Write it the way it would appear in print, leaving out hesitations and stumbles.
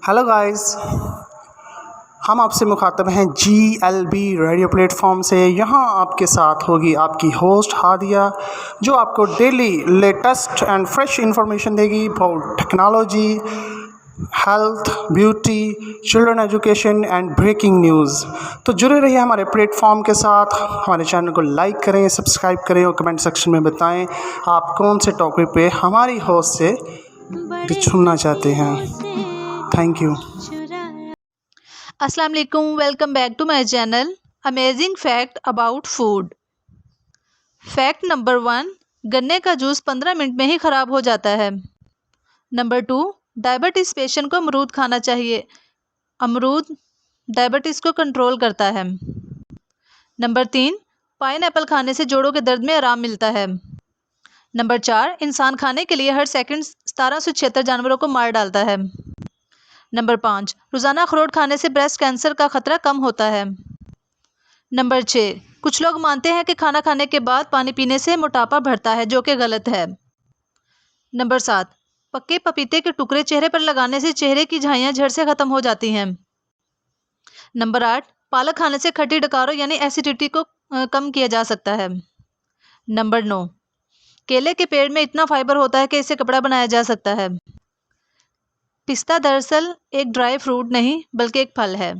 Hello guys, हम आपसे मुखातब हैं GLB रेडियो प्लेटफॉर्म से। यहाँ आपके साथ होगी आपकी होस्ट हादिया, जो आपको daily latest and fresh information देगी about technology, health, beauty, children education and breaking news. तो जुड़े रहिए हमारे प्लेटफॉर्म के साथ। हमारे चैनल को लाइक करें, सब्सक्राइब करें और कमेंट सेक्शन में बताएं आप कौन से टॉपिक पे हमारी होस्ट से सुनना चाहते हैं। Thank you. अस्सलाम वालेकुम, welcome back to my channel amazing fact about food. Fact number 1, गन्ने का जूस 15 मिनट में ही ख़राब हो जाता है। नंबर 2, डायबिटीज़ पेशेंट को अमरूद खाना चाहिए। अमरूद डायबिटीज़ को कंट्रोल करता है। नंबर 3, पाइनएप्पल खाने से जोड़ों के दर्द में आराम मिलता है। नंबर 4, इंसान खाने के लिए हर सेकंड 1776 जानवरों को मार डालता है। नंबर 5, रोज़ाना अखरोट खाने से ब्रेस्ट कैंसर का खतरा कम होता है। नंबर 6, कुछ लोग मानते हैं कि खाना खाने के बाद पानी पीने से मोटापा बढ़ता है, जो कि गलत है। नंबर 7, पके पपीते के टुकड़े चेहरे पर लगाने से चेहरे की झाइयाँ झड़ से खत्म हो जाती हैं। नंबर 8, पालक खाने से खट्टी डकारों यानी एसिडिटी को कम किया जा सकता है। नंबर 9, केले के पेड़ में इतना फाइबर होता है कि इससे कपड़ा बनाया जा सकता है। पिस्ता दरअसल एक ड्राई फ्रूट नहीं बल्कि एक फल है।